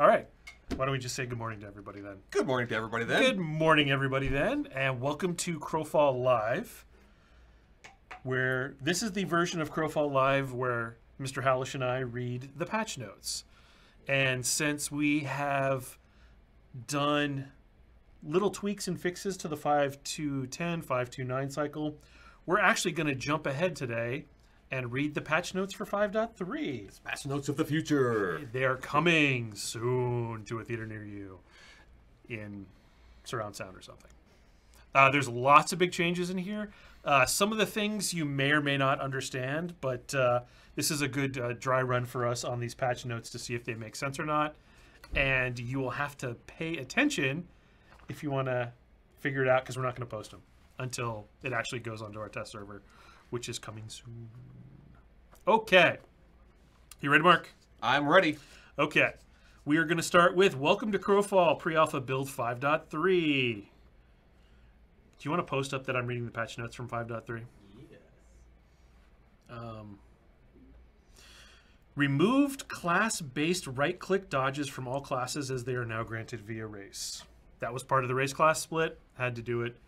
All right. Why don't we just say good morning to everybody then? Good morning to everybody then. Good morning, everybody then, and welcome to Crowfall Live, where this is the version of Crowfall Live where Mr. Halash and I read the patch notes. And since we have done little tweaks and fixes to the 5.2.10, 5.2.9 cycle, we're actually going to jump ahead today and read the patch notes for 5.3. It's patch notes of the future. They're coming soon to a theater near you in surround sound or something. There's lots of big changes in here. Some of the things you may or may not understand, but this is a good dry run for us on these patch notes to see if they make sense or not. And you will have to pay attention if you want to figure it out, because we're not going to post them until it actually goes onto our test server, which is coming soon. Okay. You ready, Mark? I'm ready. Okay. We are going to start with Welcome to Crowfall Pre-Alpha Build 5.3. Do you want to post up that I'm reading the patch notes from 5.3? Yes. Removed class-based right-click dodges from all classes as they are now granted via race. That was part of the race class split. Had to do it.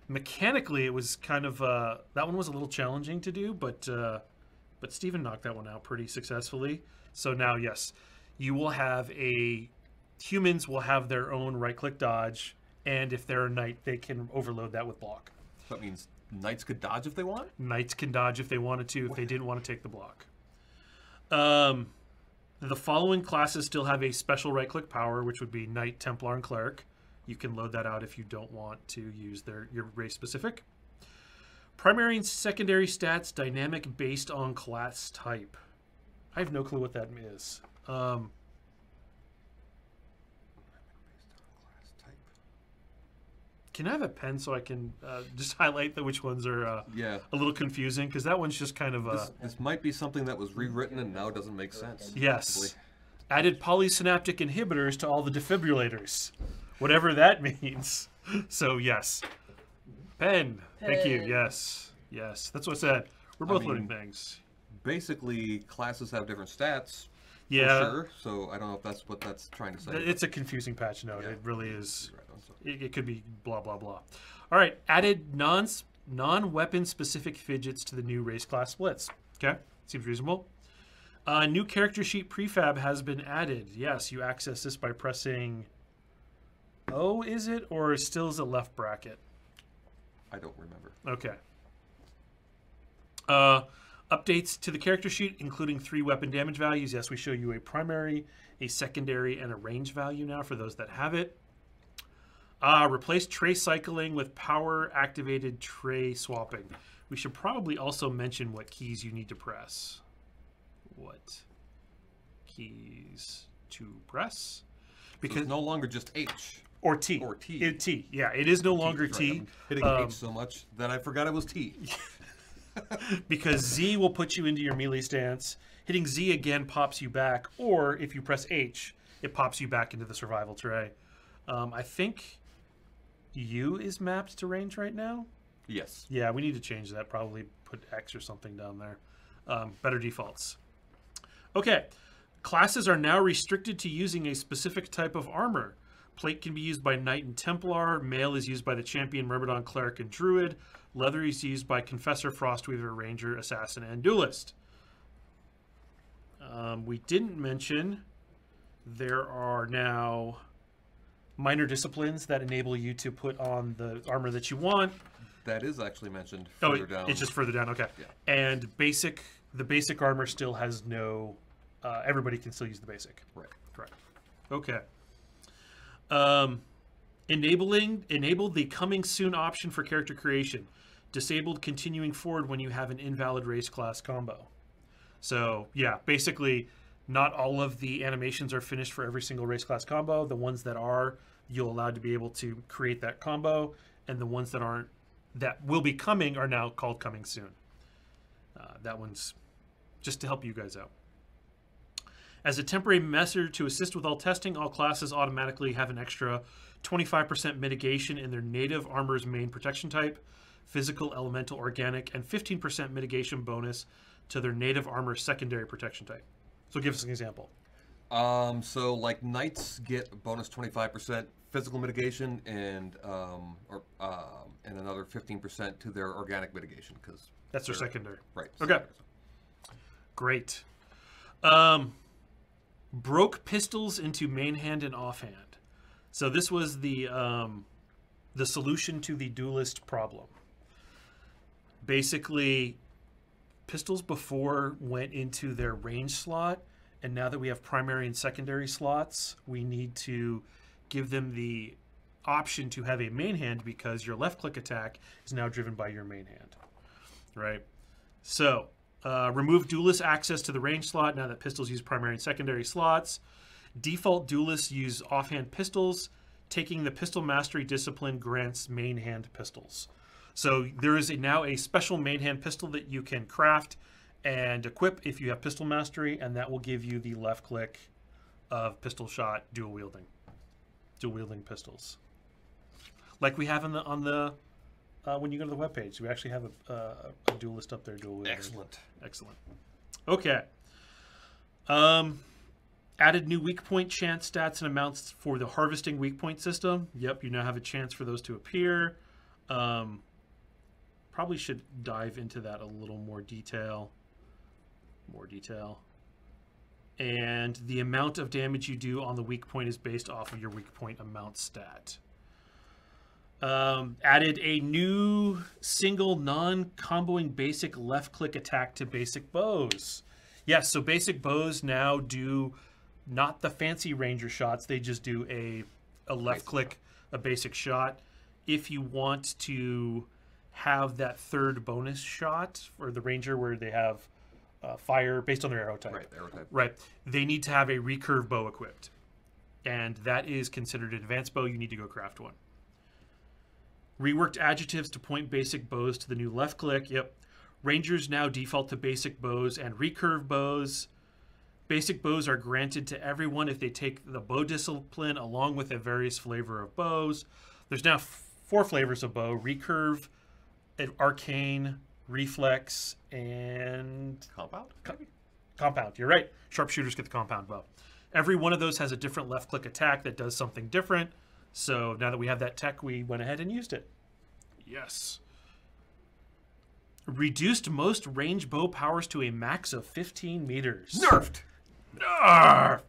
Mechanically, it was kind of that one was a little challenging to do, but Steven knocked that one out pretty successfully. So now, yes, you will have humans will have their own right-click dodge, and if they're a knight, they can overload that with block. That means knights could dodge if they want? Knights can dodge if they wanted to, if they didn't want to take the block. The following classes still have a special right-click power, which would be Knight, Templar, and Cleric. You can load that out if you don't want to use your race-specific. Primary and secondary stats, dynamic based on class type. I have no clue what that is. Can I have a pen so I can just highlight which ones are a little confusing? Because that one's just kind of This might be something that was rewritten and now doesn't make sense. Yes. Possibly. Added polysynaptic inhibitors to all the defibrillators. Whatever that means. So, yes. Pen. Thank you. Yes. Yes. That's what I said. We're both learning things. Basically, classes have different stats. Yeah. For sure. So I don't know if that's what that's trying to say. It's a confusing patch note. Yeah. It really is. Right, it could be blah, blah, blah. All right. Added non-weapon specific fidgets to the new race class splits. Okay. Seems reasonable. New character sheet prefab has been added. Yes, you access this by pressing O, is it? Or still is it left bracket? I don't remember. Okay. Updates to the character sheet, including 3 weapon damage values. Yes, we show you a primary, a secondary, and a range value now for those that have it. Replace tray cycling with power-activated tray swapping. We should probably also mention what keys you need to press. What keys to press? Because so it's no longer just H. Or T. Or T. T. Yeah, it is no longer T. Right. I'm hitting H so much that I forgot it was T. Because Z will put you into your melee stance. Hitting Z again pops you back. Or if you press H, it pops you back into the survival tray. I think U is mapped to range right now. Yes. Yeah, we need to change that. Probably put X or something down there. Better defaults. Okay. Classes are now restricted to using a specific type of armor. Plate can be used by Knight and Templar. Mail is used by the Champion, Myrmidon, Cleric, and Druid. Leather is used by Confessor, Frostweaver, Ranger, Assassin, and Duelist. We didn't mention there are now minor disciplines that enable you to put on the armor that you want. That is actually mentioned further down. It's just further down, okay. Yeah. And the basic armor still has no... everybody can still use the basic. Right. Correct. Okay. Enable the coming soon option for character creation. Disabled continuing forward when you have an invalid race class combo. So, yeah, basically, not all of the animations are finished for every single race class combo. The ones that are, you'll allowed to be able to create that combo, and the ones that aren't, that will be coming, are now called coming soon. That one's just to help you guys out. As a temporary measure to assist with all testing, all classes automatically have an extra 25% mitigation in their native armor's main protection type, physical, elemental, organic, and 15% mitigation bonus to their native armor's secondary protection type. So give us an example. So like knights get bonus 25% physical mitigation and another 15% to their organic mitigation because that's their secondary. Right. Okay. Great. Broke pistols into main hand and offhand. So this was the solution to the duelist problem. Basically, pistols before went into their range slot, and now that we have primary and secondary slots, we need to give them the option to have a main hand because your left click attack is now driven by your main hand, right? So remove duelist access to the range slot now that pistols use primary and secondary slots. Default duelists use offhand pistols. Taking the pistol mastery discipline grants main hand pistols. So there is now a special main hand pistol that you can craft and equip if you have pistol mastery, and that will give you the left click of pistol shot dual wielding pistols, like we have on the when you go to the webpage. We actually have a duelist up there. Dual wielding. Excellent. Okay. Added new weak point chance stats and amounts for the harvesting weak point system. Yep, you now have a chance for those to appear. Probably should dive into that a little more detail. And the amount of damage you do on the weak point is based off of your weak point amount stat. Added a new single non-comboing basic left-click attack to basic bows. Yes, so basic bows now do not the fancy ranger shots. They just do a left-click, a basic shot. If you want to have that third bonus shot for the ranger where they have fire based on their arrow type. Right, arrow type. Right. They need to have a recurve bow equipped. And that is considered an advanced bow. You need to go craft one. Reworked adjectives to point basic bows to the new left click. Yep. Rangers now default to basic bows and recurve bows. Basic bows are granted to everyone if they take the bow discipline along with a various flavor of bows. There's now 4 flavors of bow: recurve, arcane, reflex, and compound. You're right. Sharpshooters get the compound bow. Every one of those has a different left click attack that does something different. So now that we have that tech, we went ahead and used it. Yes. Reduced most range bow powers to a max of 15 meters. Nerfed.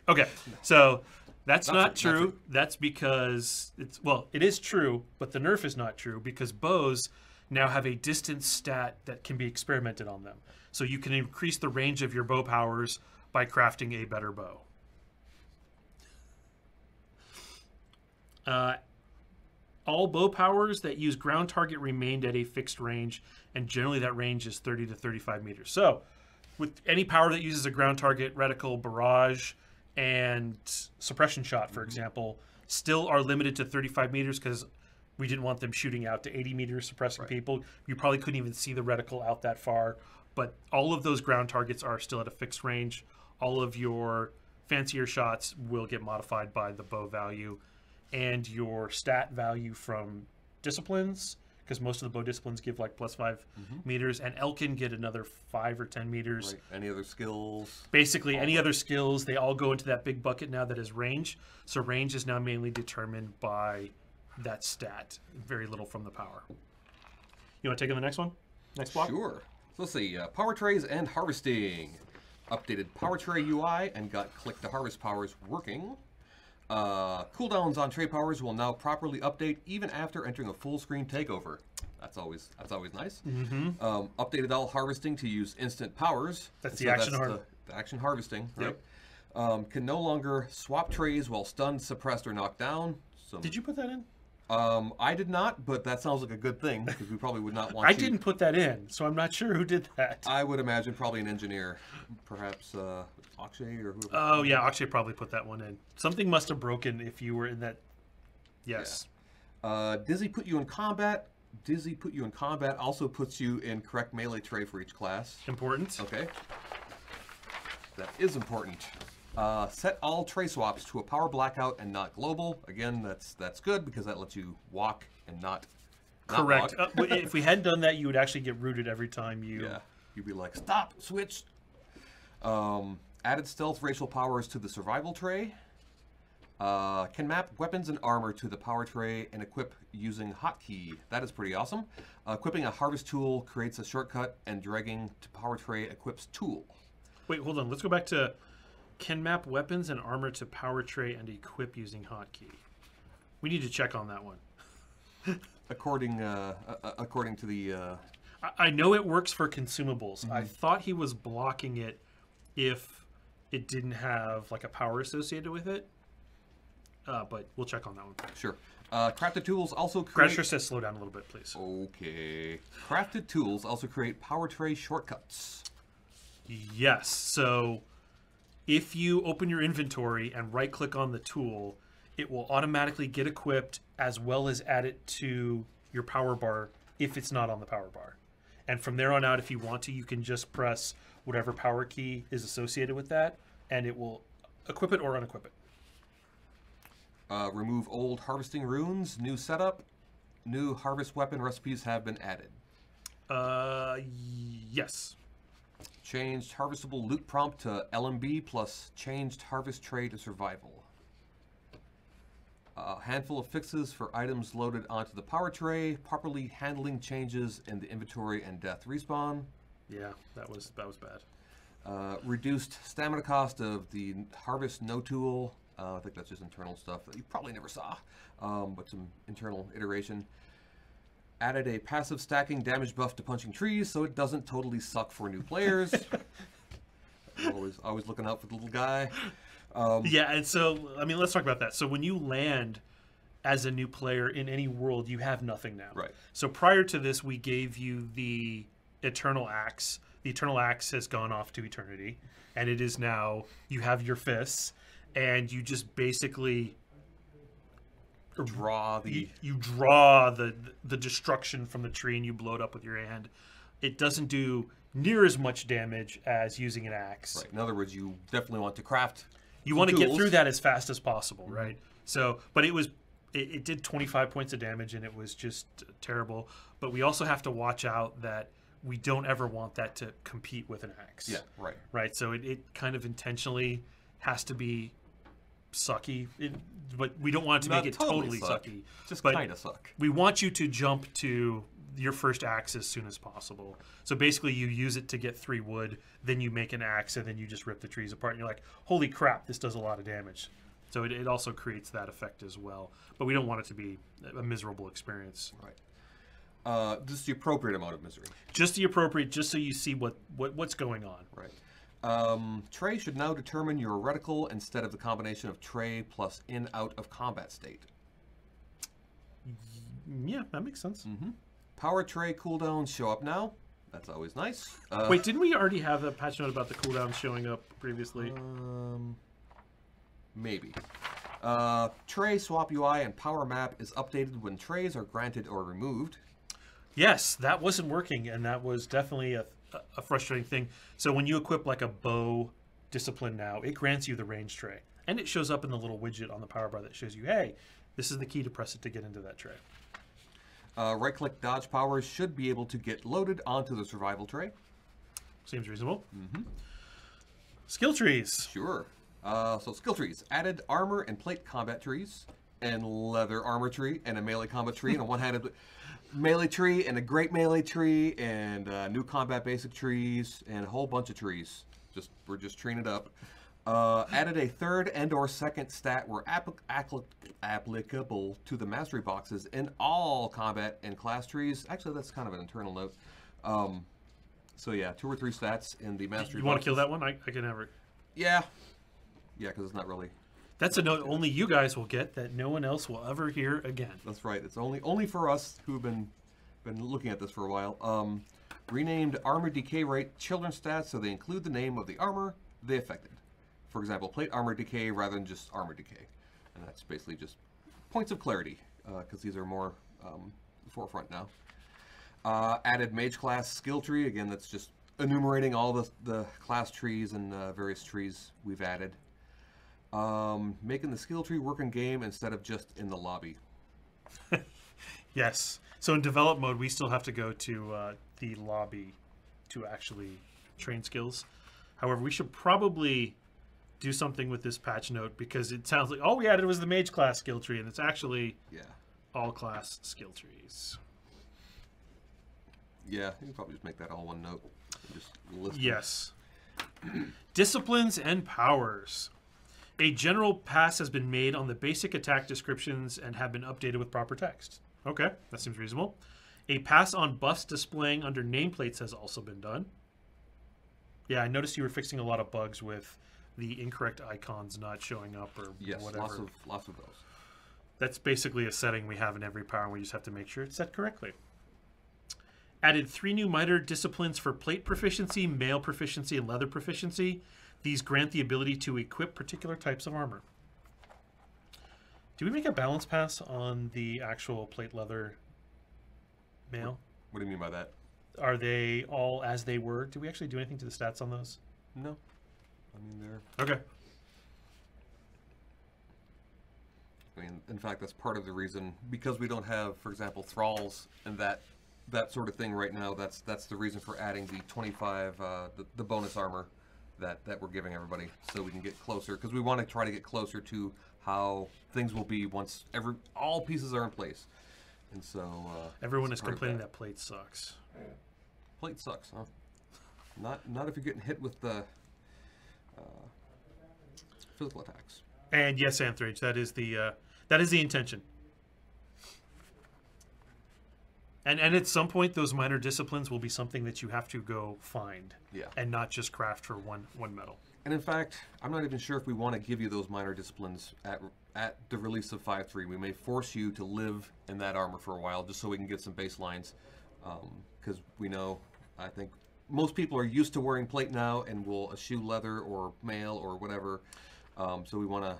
Okay, so that's not true. That's because it is true, but the nerf is not true because bows now have a distance stat that can be experimented on them. So you can increase the range of your bow powers by crafting a better bow. All bow powers that use ground target remained at a fixed range, and generally that range is 30 to 35 meters. So with any power that uses a ground target, reticle, barrage, and suppression shot, for example, still are limited to 35 meters because we didn't want them shooting out to 80 meters, suppressing people. You probably couldn't even see the reticle out that far. But all of those ground targets are still at a fixed range. All of your fancier shots will get modified by the bow value. And your stat value from disciplines, because most of the bow disciplines give like +5 meters, and Elkin get another 5 or 10 meters. Right. Any other skills? Basically, any other skills, they all go into that big bucket now that is range. So range is now mainly determined by that stat, very little from the power. You want to take on the next one? Next block? Sure. So let's see. Power trays and harvesting. Updated power tray UI and got click to harvest powers working. Cooldowns on tray powers will now properly update even after entering a full screen takeover. That's always nice. Updated all harvesting to use instant powers. That's the action the action harvesting, right? Yep. Can no longer swap trays while stunned, suppressed, or knocked down. Did you put that in? I did not, but that sounds like a good thing because we probably would not want I didn't put that in, so I'm not sure who did that. I would imagine probably an engineer, perhaps Akshay or whoever. Oh yeah, Akshay probably put that one in. Something must have broken if you were in that. Yes. Yeah. Dizzy put you in combat. Dizzy put you in combat also puts you in correct melee tray for each class. Important. Okay. That is important. Set all tray swaps to a power blackout and not global. Again, that's good because that lets you walk and not correct. walk. If we hadn't done that, you would actually get rooted every time you. Yeah, you'd be like, stop, switch. Added stealth racial powers to the survival tray. Can map weapons and armor to the power tray and equip using hotkey. That is pretty awesome. Equipping a harvest tool creates a shortcut, and dragging to power tray equips tool. Wait, hold on. Let's go back to can map weapons and armor to power tray and equip using hotkey. We need to check on that one. According to the... I know it works for consumables. I thought he was blocking it if it didn't have like a power associated with it. But we'll check on that one. Sure. Crafted tools also create... Crasher says slow down a little bit, please. Okay. Crafted tools also create power tray shortcuts. Yes. So if you open your inventory and right-click on the tool, it will automatically get equipped as well as add it to your power bar if it's not on the power bar. And from there on out, if you want to, you can just press whatever power key is associated with that, and it will equip it or unequip it. Remove old harvesting runes. New setup. New harvest weapon recipes have been added. Yes. Changed harvestable loot prompt to LMB plus changed harvest tray to survival. A handful of fixes for items loaded onto the power tray. Properly handling changes in the inventory and death respawn. Yeah, that was bad. Reduced stamina cost of the harvest no tool. I think that's just internal stuff that you probably never saw, but some internal iteration. Added a passive stacking damage buff to punching trees, so it doesn't totally suck for new players. always looking out for the little guy. Yeah, and so, I mean, let's talk about that. So when you land as a new player in any world, you have nothing now. Right. So prior to this, we gave you the Eternal Axe. The Eternal Axe has gone off to eternity, and it is now, you have your fists, and you just basically draw the... You draw the destruction from the tree, and you blow it up with your hand. It doesn't do near as much damage as using an axe. Right. In other words, you definitely want to craft... You want to get through that as fast as possible, right? So, but it did 25 points of damage, and it was just terrible. But we also have to watch out that we don't ever want that to compete with an axe. Yeah, right. Right, so it kind of intentionally has to be sucky, but we don't want it to make it totally sucky. Just kind of suck. We want you to jump to your first axe as soon as possible. So basically you use it to get 3 wood, then you make an axe, and then you just rip the trees apart, and you're like, holy crap, this does a lot of damage. So it also creates that effect as well. But we don't want it to be a miserable experience. Right. Just the appropriate amount of misery. Just the appropriate, just so you see what's going on. Right. Tray should now determine your reticle instead of the combination of tray plus in-out of combat state. Yeah, that makes sense. Mm-hmm. Power tray cooldowns show up now. That's always nice. Wait, didn't we already have a patch note about the cooldowns showing up previously? Maybe. Tray swap UI and power map is updated when trays are granted or removed. Yes, that wasn't working, and that was definitely a frustrating thing. So when you equip like a bow discipline now, it grants you the range tray. And it shows up in the little widget on the power bar that shows you, hey, this is the key to press it to get into that tray. Right-click dodge powers should be able to get loaded onto the survival tray. Seems reasonable. Mm-hmm. Skill trees. Sure. So skill trees. Added armor and plate combat trees, and leather armor tree, and a melee combat tree, and a one-handed melee tree, and a great melee tree, and new combat basic trees, and a whole bunch of trees. We're just treeing it up. Added a third and/or second stat where applicable to the mastery boxes in all combat and class trees. Actually, that's kind of an internal note. So yeah, 2 or 3 stats in the mastery. You want to kill that one? I can have it. Yeah, because it's not really. That's a note only you guys will get that no one else will ever hear again. That's right. It's only for us who've been looking at this for a while. Renamed armor decay rate children stats so they include the name of the armor they affected. For example, plate armor decay rather than just armor decay. And that's basically just points of clarity, because these are more forefront now. Added mage class skill tree. Again, that's just enumerating all the class trees and various trees we've added. Making the skill tree work in game instead of just in the lobby. Yes. So in develop mode, we still have to go to the lobby to actually train skills. However, we should probably do something with this patch note because it sounds like all we added was the mage class skill tree, and it's actually all class skill trees. Yeah, you can probably just make that all one note. And just list Yes. Disciplines and powers. A general pass has been made on the basic attack descriptions and have been updated with proper text. Okay, that seems reasonable. A pass on buffs displaying under nameplates has also been done. Yeah, I noticed you were fixing a lot of bugs with the incorrect icons not showing up or whatever. Lots of those. That's basically a setting we have in every power, and we just have to make sure it's set correctly. Added 3 new minor disciplines for plate proficiency, mail proficiency, and leather proficiency. These grant the ability to equip particular types of armor. Do we make a balance pass on the actual plate leather mail? What do you mean by that? Are they all as they were? Did we actually do anything to the stats on those? No. I mean, they're... Okay. I mean, in fact, that's part of the reason, because we don't have, for example, thralls and that sort of thing right now. That's the reason for adding the 25, the bonus armor that we're giving everybody, so we can get closer, because we want to try to get closer to how things will be once all pieces are in place. And so everyone is complaining that plate sucks. Plate sucks, huh? Not if you're getting hit with the physical attacks. And yes, Anthrage, that is the intention. And at some point, those minor disciplines will be something that you have to go find, and not just craft for one metal. And in fact, I'm not even sure if we want to give you those minor disciplines at the release of 5.3. We may force you to live in that armor for a while, just so we can get some baselines. Because we know, I think most people are used to wearing plate now, and will eschew leather or mail or whatever. So we want to.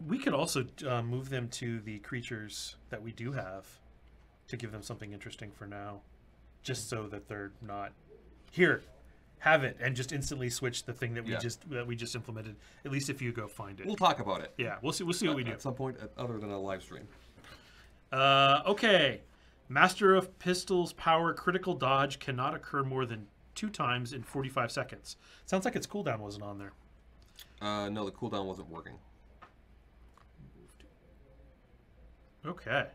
We could also move them to the creatures that we do have, to give them something interesting for now, just so that they're not here. Have it and just instantly switch the thing that we just implemented. At least if you go find it, we'll talk about it. Yeah, we'll see what we do at some point, other than a live stream. Okay, Master of Pistols power critical dodge cannot occur more than 2 times in 45 seconds. Sounds like its cooldown wasn't on there. No, the cooldown wasn't working. Okay.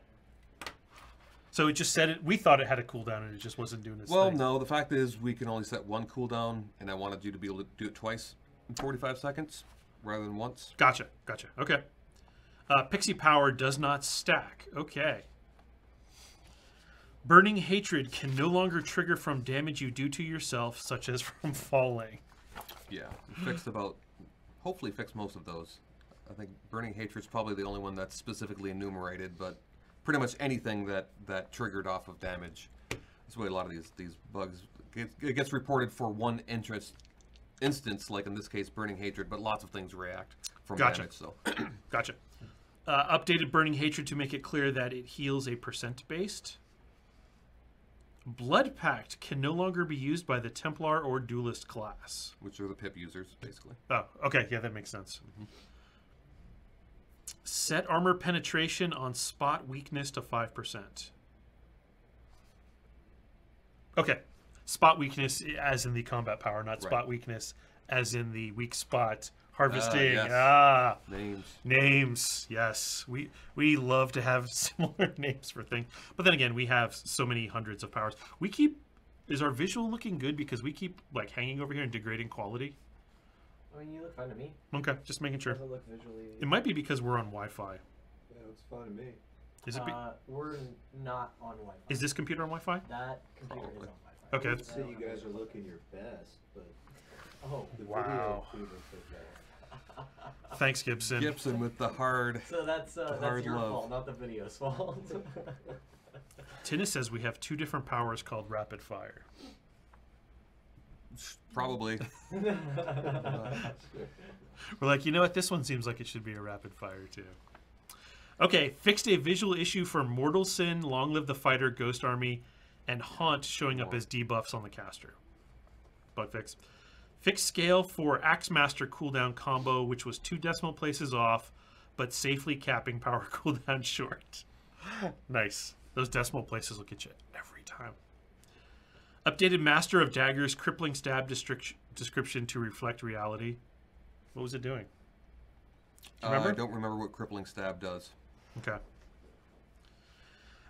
So it just said it. We thought it had a cooldown, and it just wasn't doing its thing. Well, no. The fact is, we can only set 1 cooldown, and I wanted you to be able to do it twice in 45 seconds rather than once. Gotcha. Okay. Pixie power does not stack. Okay. Burning hatred can no longer trigger from damage you do to yourself, such as from falling. Yeah, we fixed hopefully fixed most of those. I think burning hatred's probably the only one that's specifically enumerated, but pretty much anything that triggered off of damage. That's why a lot of these bugs it gets reported for one instance, like in this case, burning hatred, but lots of things react from damage. So, Gotcha. Updated burning hatred to make it clear that it heals a % based. Blood Pact can no longer be used by the Templar or Duelist class, which are the pip users, basically. Oh, okay, yeah, that makes sense. Set armor penetration on spot weakness to 5%. Okay, spot weakness as in the combat power, not spot weakness as in the weak spot harvesting. Yes. Names. Yes, we love to have similar names for things, but then again, we have so many hundreds of powers. Is our visual looking good because we keep like hanging over here and degrading quality? I mean, you look fine to me. Okay, just making sure. It doesn't look visually... It might be because we're on Wi-Fi. Yeah, it looks fine to me. Is it? We're not on Wi-Fi. Is this computer on Wi-Fi? That computer is on Wi-Fi. Okay. I would say you guys are looking your best, but the wow. video feed is better. Thanks, Gibson. Gibson with the hard. So that's your fault, not the video's fault. Tinnis says we have 2 different powers called rapid fire. Probably. We're like, you know what? This one seems like it should be a rapid fire too. Okay, fixed a visual issue for Mortal Sin, Long Live the Fighter, Ghost Army, and Haunt showing up as debuffs on the caster. Bug fix. Fixed scale for Axemaster cooldown combo, which was 2 decimal places off, but safely capping power cooldown short. Nice. Those decimal places will get you every time. Updated Master of Daggers crippling stab description to reflect reality. What was it doing? Do you remember? I don't remember what crippling stab does. Okay.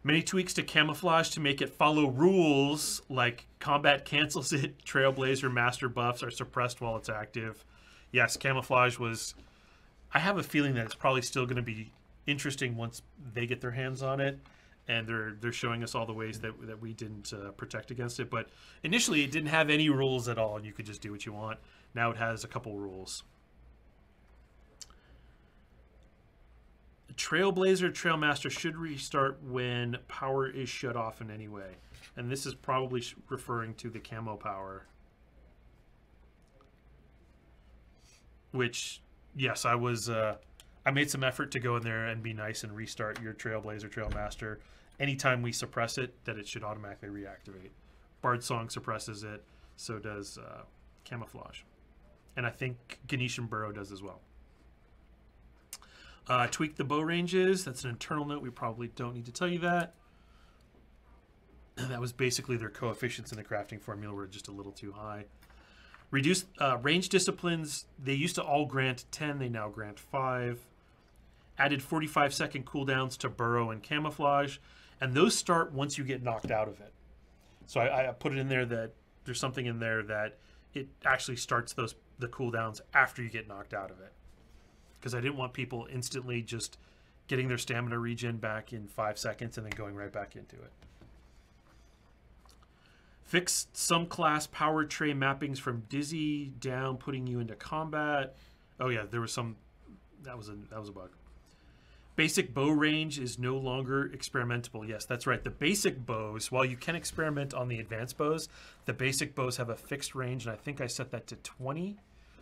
Many tweaks to camouflage to make it follow rules, like combat cancels it, Trailblazer master buffs are suppressed while it's active. Yes, camouflage was... I have a feeling that it's probably still going to be interesting once they get their hands on it, and they're showing us all the ways that we didn't protect against it. But initially, it didn't have any rules at all, and you could just do what you want. Now it has a couple rules. Trailblazer Trailmaster should restart when power is shut off in any way. And this is probably referring to the camo power. Which, yes, I made some effort to go in there and be nice and restart your Trailblazer Trailmaster. Anytime we suppress it, that it should automatically reactivate. Bard Song suppresses it, so does Camouflage. And I think Ganetian Burrow does as well. Tweak the bow ranges. That's an internal note. We probably don't need to tell you that. That was basically their coefficients in the crafting formula were just a little too high. Reduce range disciplines. They used to all grant 10. They now grant 5. Added 45-second cooldowns to Burrow and Camouflage. And those start once you get knocked out of it. So I put it in there that there's something in there that it actually starts the cooldowns after you get knocked out of it. Because I didn't want people instantly just getting their stamina regen back in 5 seconds and then going right back into it. Fix some class power tray mappings from dizzy down, putting you into combat. Oh yeah, there was some. That was a bug. Basic bow range is no longer experimentable. Yes, that's right. The basic bows, while you can experiment on the advanced bows, the basic bows have a fixed range, and I think I set that to 20.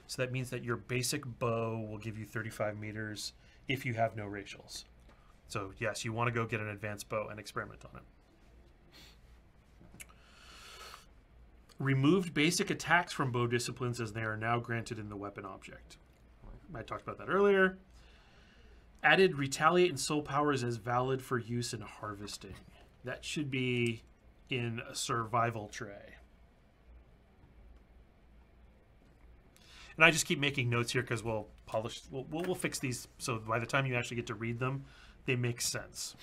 So that means that your basic bow will give you 35 meters if you have no racials. So yes, you want to go get an advanced bow and experiment on it. Removed basic attacks from bow disciplines as they are now granted in the weapon object. I talked about that earlier. Added retaliate and soul powers as valid for use in harvesting. That should be in a survival tray. And I just keep making notes here because we'll fix these so by the time you actually get to read them, they make sense.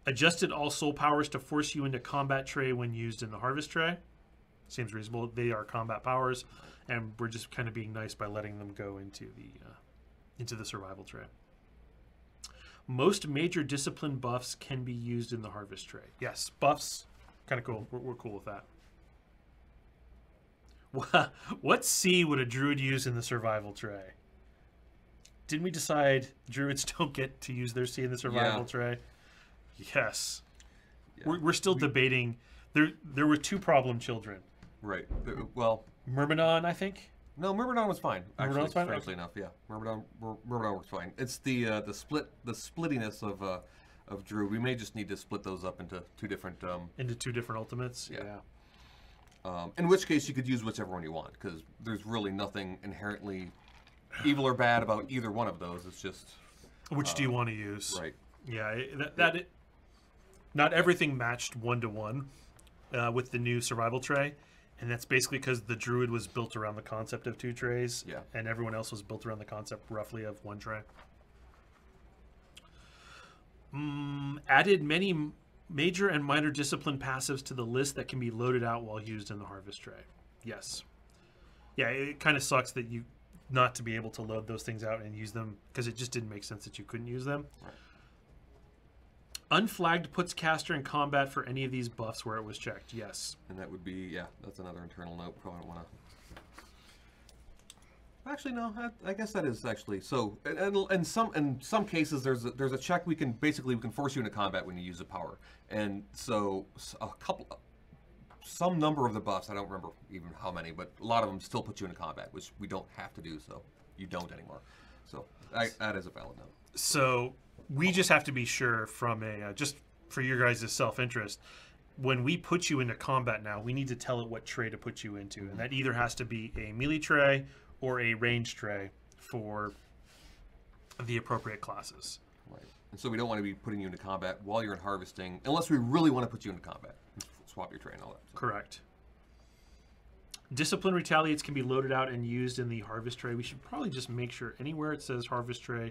Adjusted all soul powers to force you into combat tray when used in the harvest tray. Seems reasonable. They are combat powers, and we're just kind of being nice by letting them go into the survival tray. Most major discipline buffs can be used in the harvest tray. Yes, buffs, kind of cool. We're cool with that. What C would a druid use in the survival tray? Didn't we decide druids don't get to use their C in the survival tray? Yes. Yeah. We're still debating. There were 2 problem children. Right. Well, Myrmidon, I think. No, Myrmidon was fine. Actually, Myrmidon's fine? strangely enough, yeah. Myrmidon works fine. It's the splittiness of druid. We may just need to split those up into 2 different into 2 different ultimates. Yeah. In which case, you could use whichever one you want, because there's really nothing inherently evil or bad about either one of those. It's just which do you want to use? Right. Yeah. Not everything matched 1-to-1 with the new survival tray, and that's basically because the druid was built around the concept of 2 trays, and everyone else was built around the concept roughly of 1 tray. Added many major and minor discipline passives to the list that can be loaded out while used in the harvest tray. Yes. Yeah, it kind of sucks that you not to be able to load those things out and use them because it just didn't make sense that you couldn't use them. Right. Unflagged puts caster in combat for any of these buffs where it was checked. Yes. And that would be, that's another internal note. Probably don't want to... Actually, no. I guess that is actually so. In some cases, there's a check we can force you into combat when you use a power, and so some number of the buffs, I don't remember even how many, but a lot of them still put you into combat, which we don't have to do, so you don't anymore. So that is a valid note. So we just have to be sure from just for your guys' self-interest. When we put you into combat now, we need to tell it what tray to put you into, and that either has to be a melee tray or a range tray for the appropriate classes. Right. And so we don't want to be putting you into combat while you're in harvesting, unless we really want to put you into combat. Swap your tray and all that. So. Correct. Discipline retaliates can be loaded out and used in the harvest tray. We should probably just make sure anywhere it says harvest tray,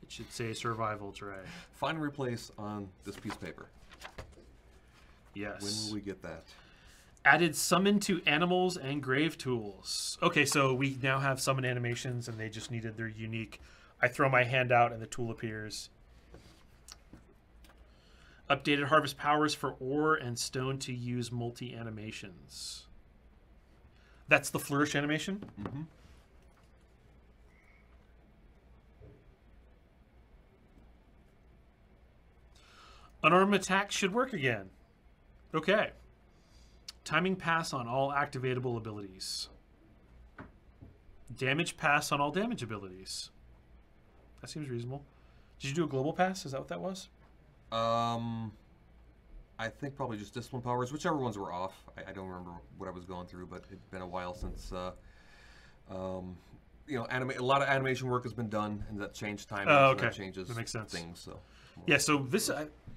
it should say survival tray. Find and replace on this piece of paper. Yes. When will we get that? Added summon to animals and grave tools. Okay, so we now have summon animations, and they just needed their unique. I throw my hand out, and the tool appears. Updated harvest powers for ore and stone to use multi animations. That's the flourish animation. Mm-hmm. Unarmed attack should work again. Okay. Timing pass on all activatable abilities. Damage pass on all damage abilities. That seems reasonable. Did you do a global pass? Is that what that was? I think probably just discipline powers, whichever ones were off. I don't remember what I was going through, but it's been a while since, you know, a lot of animation work has been done, and that changed time. Oh, okay. That changes That makes sense. Things. So. Yeah. So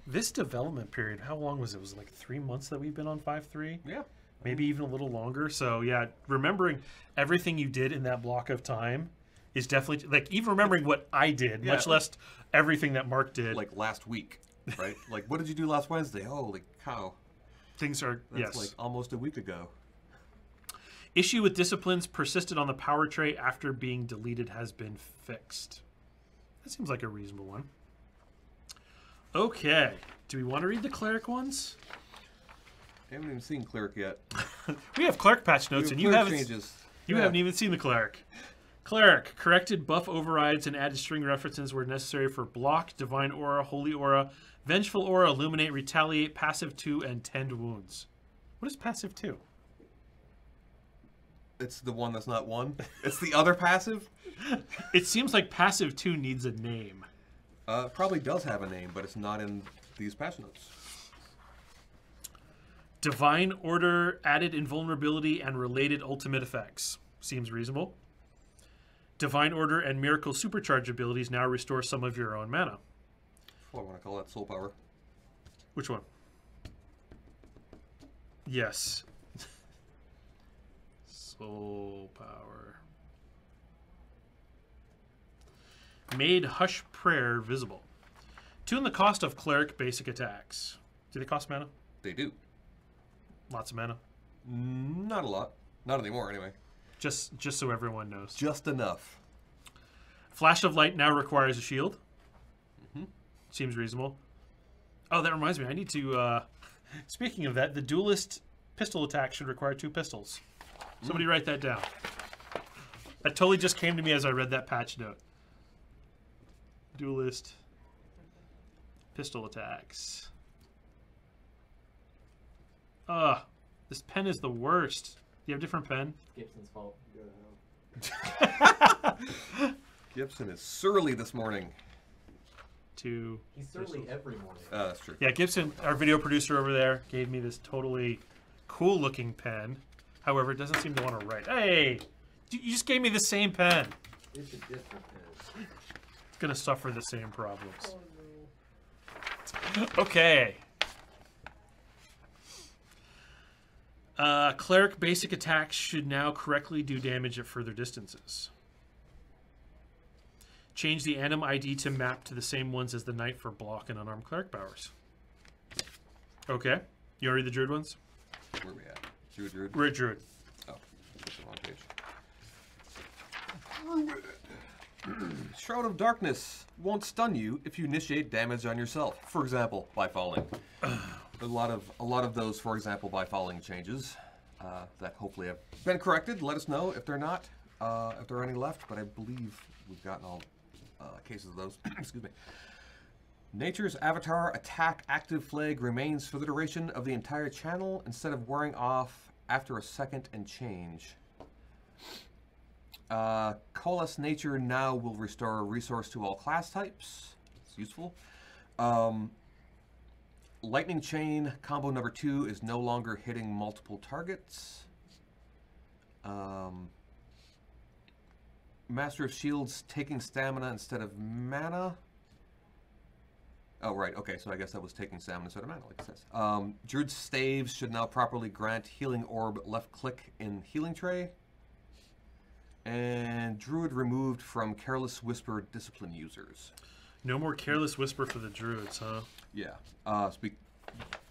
this development period, how long was it? Was it like 3 months that we've been on 5.3? Yeah. Maybe even a little longer. So yeah, remembering everything you did in that block of time is definitely like even remembering what I did, Yeah, much less everything that Mark did. Like last week, right? Like, what did you do last Wednesday? Holy cow. Things are, That's yes. like almost a week ago. Issue with disciplines persisted on the power tray after being deleted has been fixed. That seems like a reasonable one. Okay. Do we want to read the cleric ones? I haven't even seen Cleric yet. We have cleric patch notes, and you Cleric haven't. changes. You Yeah. haven't even seen the cleric. Cleric corrected buff overrides and added string references where necessary for block, divine aura, holy aura, vengeful aura, illuminate, retaliate, passive 2, and tend wounds. What is passive 2? It's the one that's not one. It's the other passive. It seems like passive 2 needs a name. Probably does have a name, but it's not in these patch notes. Divine order added invulnerability and related ultimate effects. Seems reasonable. Divine order and miracle supercharge abilities now restore some of your own mana. Well, I want to call that soul power. Which one? Yes. Soul power. Made Hush Prayer visible. Tune the cost of cleric basic attacks. Do they cost mana? They do. Lots of mana. Not a lot. Not anymore, anyway. Just so everyone knows. Just enough. Flash of Light now requires a shield. Mm-hmm. Seems reasonable. Oh, that reminds me. I need to... speaking of that, the duelist pistol attack should require 2 pistols. Somebody write that down. That totally just came to me as I read that patch note. Duelist pistol attacks. Ugh. This pen is the worst. Do you have a different pen? Gibson's fault. Gibson is surly this morning. Two. He's surly every morning. That's true. Yeah, Gibson, our video producer over there, gave me this totally cool-looking pen. However, it doesn't seem to want to write. Hey! You just gave me the same pen. It's a different pen. It's going to suffer the same problems. Oh, no. Okay. Cleric basic attacks should now correctly do damage at further distances. Change the anim ID to map to the same ones as the knight for block and unarmed cleric powers. Okay. You want to read the druid ones? Where are we at? Druid? We're at druid. Oh, that's the wrong page. Druid. Shroud of Darkness won't stun you if you initiate damage on yourself. For example, by falling. A lot of those, for example, by falling changes that hopefully have been corrected. Let us know if they're not, if there are any left. But I believe we've gotten all cases of those. Excuse me. Nature's Avatar Attack Active Flag remains for the duration of the entire channel instead of wearing off after a second and change. Coalesce Nature now will restore a resource to all class types. It's useful. Lightning Chain combo number 2 is no longer hitting multiple targets. Master of Shields taking stamina instead of mana. Oh, right. Okay, so I guess that was taking salmon instead of mana, like it says. Druid's Staves should now properly grant Healing Orb left click in Healing Tray. And Druid removed from Careless Whisper Discipline users. No more Careless Whisper for the druids, huh? Yeah.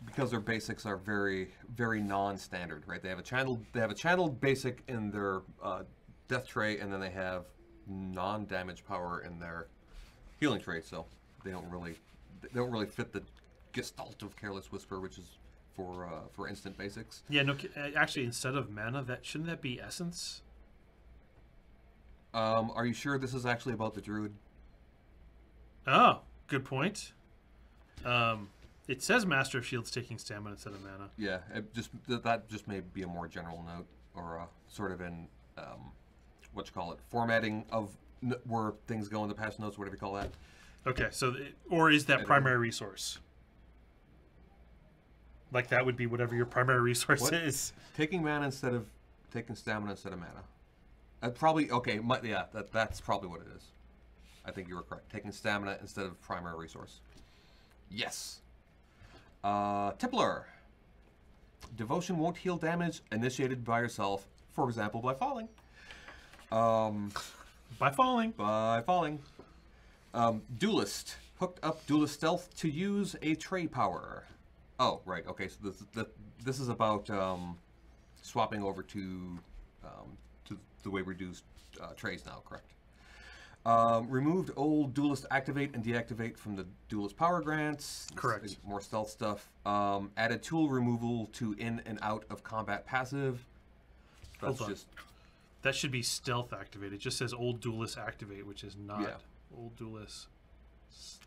Because their basics are very, very non-standard, right? They have a channeled basic in their death tray, and then they have non-damage power in their healing tray. So they don't really fit the gestalt of Careless Whisper, which is for instant basics. Yeah, no. Actually, instead of mana, shouldn't that be essence? Are you sure this is actually about the druid? Oh, good point. It says Master of Shields taking stamina instead of mana. Yeah, that just may be a more general note, or sort of in what you call it, formatting of where things go in the patch notes, whatever you call that. Okay, so or is that primary resource? Like that would be whatever your primary resource is. Taking mana instead of taking stamina instead of mana. Probably okay. Yeah, that's probably what it is. I think you were correct. Taking stamina instead of primary resource. Yes. Tippler. Devotion won't heal damage initiated by yourself, for example, by falling. By falling. By falling. Duelist. Hooked up Duelist Stealth to use a tray power. Oh, right. Okay, so this is about swapping over to the way reduced trays now, correct? Removed old Duelist activate and deactivate from the Duelist power grants. Correct. More stealth stuff. Added tool removal to in and out of combat passive. That's Hold on. just... That should be stealth activate. It just says old Duelist activate, which is not old Duelist.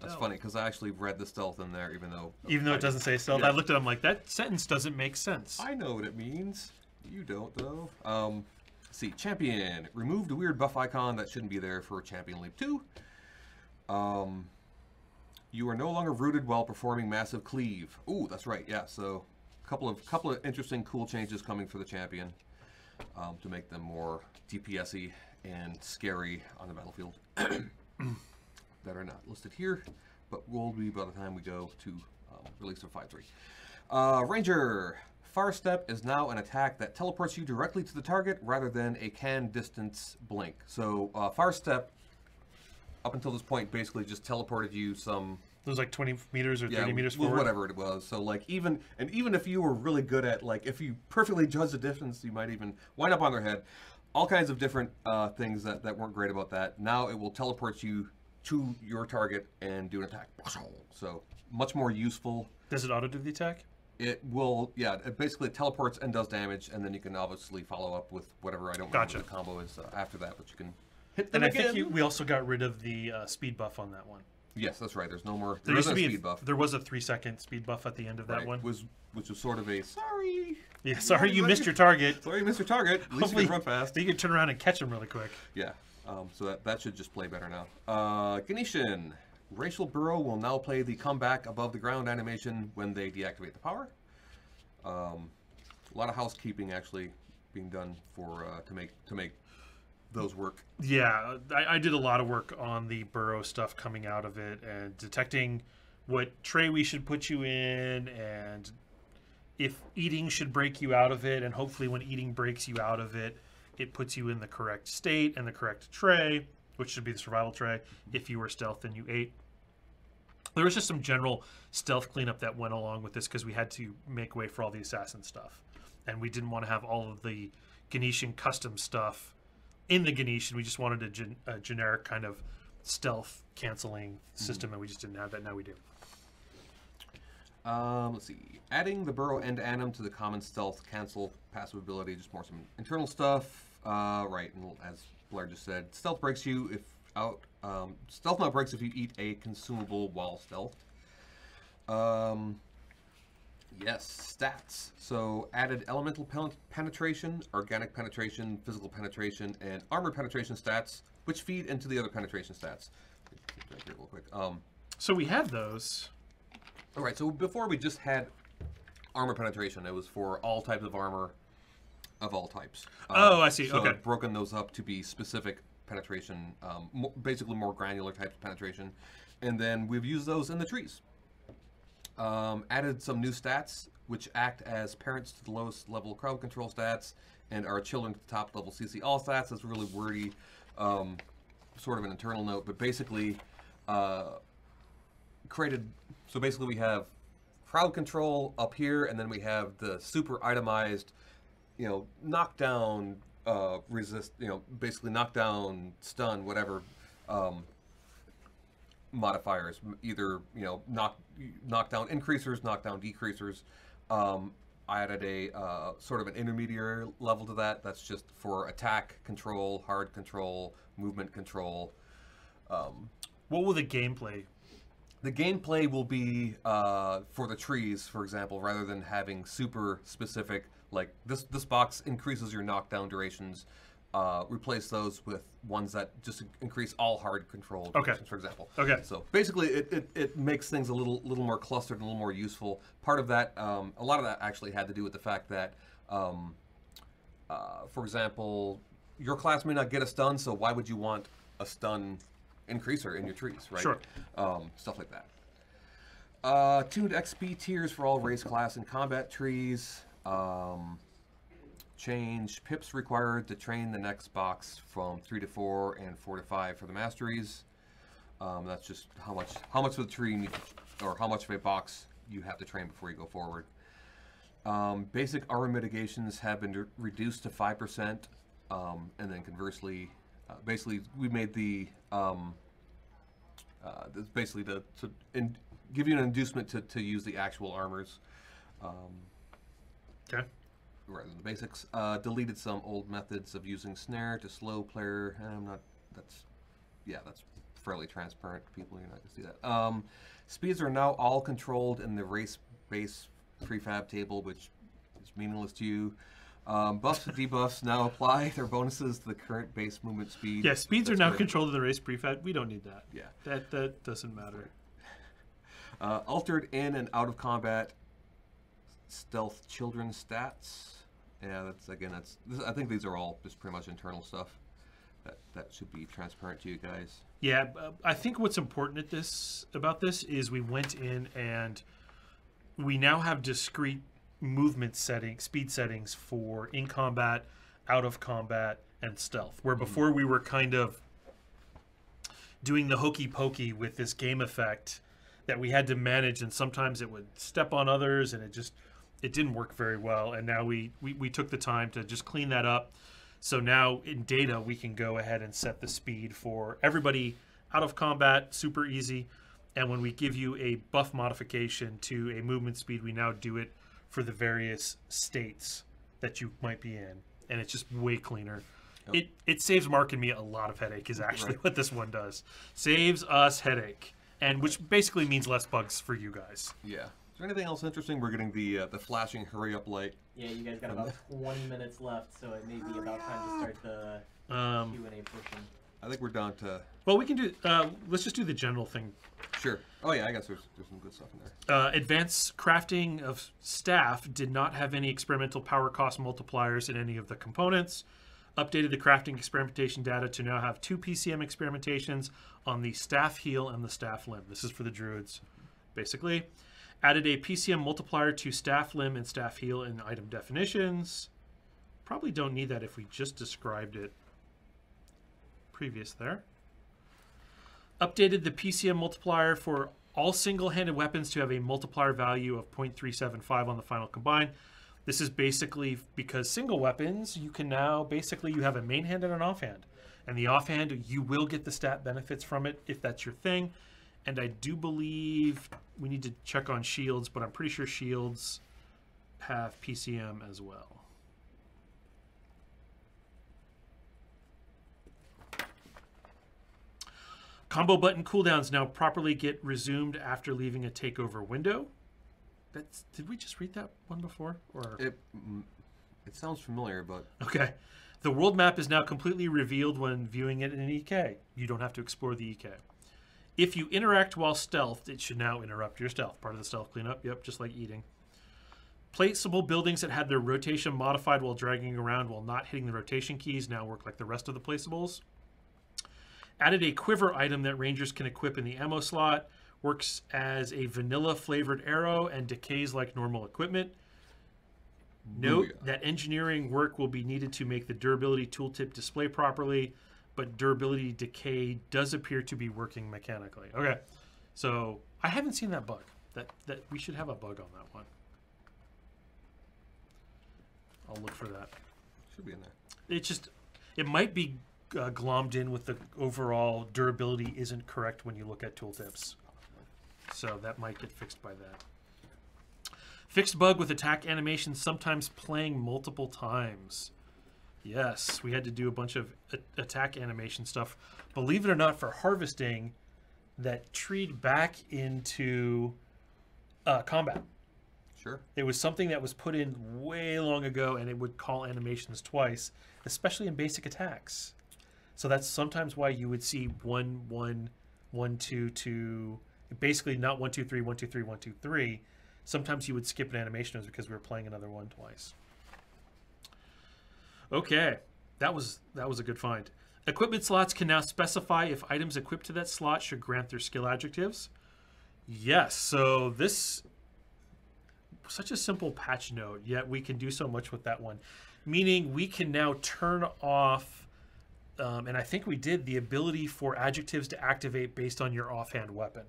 That's funny, because I actually read the stealth in there, even though it doesn't say stealth. Yeah. I looked at it, I'm like, that sentence doesn't make sense. I know what it means. You don't, though. Let's see. Champion. Remove the weird buff icon that shouldn't be there for Champion Leap 2. You are no longer rooted while performing Massive Cleave. Ooh, that's right. Yeah, so a couple of interesting, cool changes coming for the Champion to make them more DPS-y and scary on the battlefield. That are not listed here, but will be by the time we go to release of 5.3. Ranger. Far Step is now an attack that teleports you directly to the target rather than a can distance blink. So Far Step, up until this point, basically just teleported you some... It was like 20 meters or 30 meters forward? Whatever it was. So like even if you were really good at, like, if you perfectly judge the distance, you might even wind up on their head. All kinds of different things that weren't great about that. Now it will teleport you to your target and do an attack. So much more useful. Does it auto do the attack? It will, yeah. It basically teleports and does damage, and then you can obviously follow up with whatever. I don't remember what the combo is after that, but you can hit them again. And I think we also got rid of the speed buff on that one. Yes, that's right. There's no more. There used to be speed buff. There was a 3-second speed buff at the end of that one. Which was sort of a sorry. Yeah, sorry you missed your target. Sorry you missed your target. At least Hopefully you can run fast. You can turn around and catch him really quick. Yeah. So that should just play better now. Ganeshan. Racial Burrow will now play the comeback above the ground animation when they deactivate the power. A lot of housekeeping actually being done for to make those work. Yeah, I did a lot of work on the burrow stuff coming out of it and detecting what tray we should put you in and if eating should break you out of it, and hopefully when eating breaks you out of it, it puts you in the correct state and the correct tray, which should be the survival tray. If you were stealth and you ate. There was just some general stealth cleanup that went along with this because we had to make way for all the assassin stuff. And we didn't want to have all of the Ganeshan custom stuff in the Ganeshan. We just wanted a generic kind of stealth canceling system, and we just didn't have that. Now we do. Let's see. Adding the Burrow End Anim to the common stealth cancel passive ability, just more some internal stuff. Right, and as Blair just said, stealth breaks you if out. Stealth now breaks if you eat a consumable while stealth. Yes, stats. So added elemental penetration, organic penetration, physical penetration, and armor penetration stats, which feed into the other penetration stats. Real quick. So we had those. All right. So before we just had armor penetration. It was for all types of armor of all types. Oh, I see. So Okay. I've broken those up to be specific penetration, basically more granular types of penetration, and then we've used those in the trees. Added some new stats, which act as parents to the lowest level crowd control stats and are children to the top level CC all stats. That's really wordy, sort of an internal note, but basically created, so basically we have crowd control up here, and then we have the super itemized, knockdown, resist, basically knockdown, stun, whatever, modifiers, either knockdown increasers, knockdown decreasers. I added a sort of an intermediary level to that. That's just for attack control, hard control, movement control. What will the gameplay? The gameplay will be for the trees, for example, rather than having super specific, like this box increases your knockdown durations. Replace those with ones that just increase all hard control durations, for example. Okay. So basically, it makes things a little more clustered and a little more useful. Part of that, a lot of that actually had to do with the fact that, for example, your class may not get a stun, so why would you want a stun increaser in your trees, right? Sure. Stuff like that. Tuned XP tiers for all race, class, and combat trees. Change pips required to train the next box from 3 to 4 and 4 to 5 for the masteries. That's just how much of the tree you need to, or how much of a box you have to train before you go forward. Basic armor mitigations have been reduced to 5%, and then conversely, basically we made the basically to give you an inducement to use the actual armors. Okay. Rather than the basics. Deleted some old methods of using snare to slow player. That's fairly transparent to people. You're not going to see that. Speeds are now all controlled in the race base prefab table, which is meaningless to you. Buffs and debuffs now apply their bonuses to the current base movement speed. Yeah, speeds are now controlled in the race prefab. We don't need that. Yeah. That doesn't matter. Altered in and out of combat stealth children stats. Yeah, I think these are all just pretty much internal stuff that should be transparent to you guys. Yeah, I think what's important about this is we went in and we now have discrete movement speed settings for in combat, out of combat, and stealth. Where before we were kind of doing the hokey pokey with this game effect that we had to manage, and sometimes it would step on others, and it didn't work very well. And now we took the time to just clean that up. So now in data, we can go ahead and set the speed for everybody out of combat, super easy. And when we give you a buff modification to a movement speed, we now do it for the various states that you might be in. And it's just way cleaner. Yep. It saves Mark and me a lot of headache is actually what this one does. Saves us headache. And which basically means less bugs for you guys. Yeah. Is there anything else interesting? We're getting the flashing hurry up light. Yeah, you guys got about 20 minutes left, so it may be about time to start the Q&A portion. I think we're down to... Well, we can do... let's just do the general thing. Sure. Oh, yeah, I guess there's some good stuff in there. Advanced crafting of staff did not have any experimental power cost multipliers in any of the components. Updated the crafting experimentation data to now have 2 PCM experimentations on the staff heel and the staff limb. This is for the druids, basically. Added a PCM multiplier to staff limb and staff heel in item definitions. Probably don't need that if we just described it previous there. Updated the PCM multiplier for all single-handed weapons to have a multiplier value of 0.375 on the final combine. This is basically because single weapons, you can now basically you have a main hand and an offhand. And the offhand, you will get the stat benefits from it if that's your thing. And I do believe we need to check on shields, but I'm pretty sure shields have PCM as well. Combo button cooldowns now properly get resumed after leaving a takeover window. Did we just read that one before? Or it sounds familiar, but... Okay. The world map is now completely revealed when viewing it in an EK. You don't have to explore the EK. If you interact while stealthed, it should now interrupt your stealth. Part of the stealth cleanup. Yep, just like eating. Placeable buildings that had their rotation modified while dragging around while not hitting the rotation keys now work like the rest of the placeables. Added a quiver item that rangers can equip in the ammo slot, Works as a vanilla flavored arrow and decays like normal equipment. Note that engineering work will be needed to make the durability tooltip display properly, but durability decay does appear to be working mechanically. Okay, so I haven't seen that bug. That we should have a bug on that one. I'll look for that. Should be in there. It might be glommed in with the overall durability isn't correct when you look at tooltips. So that might get fixed by that. Fixed bug with attack animation sometimes playing multiple times. Yes, we had to do a bunch of attack animation stuff. Believe it or not, for harvesting, that treed back into combat. Sure. It was something that was put in way long ago, and it would call animations twice, especially in basic attacks. So that's sometimes why you would see 1, 1, 1, 2, 2, basically not 1, 2, 3, 1, 2, 3, 1, 2, 3. Sometimes you would skip an animation. It was because we were playing another one twice. Okay, that was a good find. Equipment slots can now specify if items equipped to that slot should grant their skill adjectives. Yes, so this such a simple patch note, yet we can do so much with that one. Meaning we can now turn off, and I think we did, the ability for adjectives to activate based on your offhand weapon.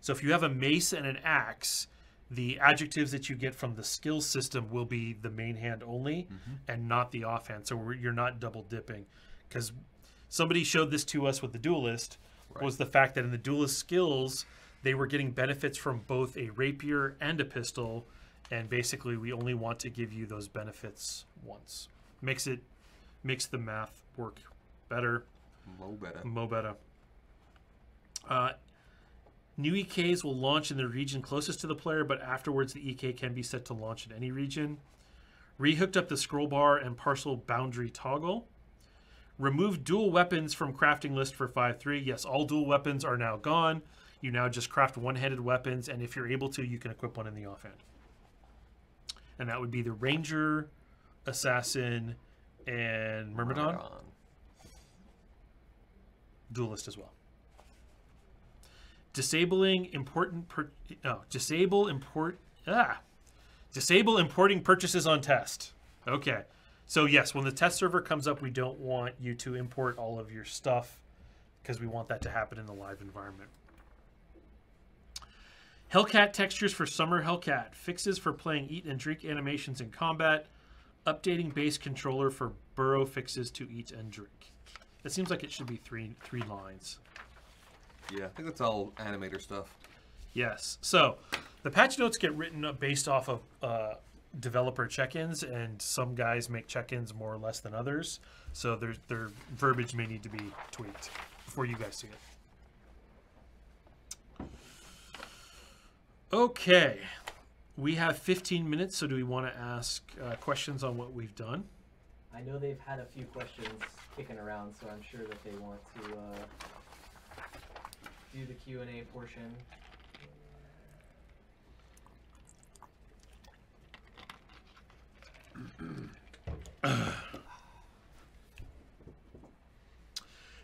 So if you have a mace and an axe, the adjectives that you get from the skill system will be the main hand only and not the offhand. So you're not double dipping. Because somebody showed this to us with the Duelist, was the fact that in the Duelist skills, they were getting benefits from both a rapier and a pistol. And basically, we only want to give you those benefits once. Makes the math work better. Mo better. New EKs will launch in the region closest to the player, but afterwards the EK can be set to launch in any region. Rehooked up the scroll bar and parcel boundary toggle. Remove dual weapons from crafting list for 5.3. Yes, all dual weapons are now gone. You now just craft one-handed weapons, and if you're able to, you can equip one in the offhand. And that would be the Ranger, Assassin, and Myrmidon. Duelist as well. Disable importing purchases on test. Okay. So yes, when the test server comes up, we don't want you to import all of your stuff because we want that to happen in the live environment. Hellcat textures for Summer Hellcat. Fixes for playing eat and drink animations in combat. Updating base controller for burrow fixes to eat and drink. It seems like it should be three lines. Yeah, I think that's all animator stuff. Yes. So the patch notes get written up based off of developer check-ins, and some guys make check-ins more or less than others. So their verbiage may need to be tweaked before you guys see it. Okay. We have 15 minutes, so do we want to ask questions on what we've done? I know they've had a few questions kicking around, so I'm sure that they want to do the Q&A portion.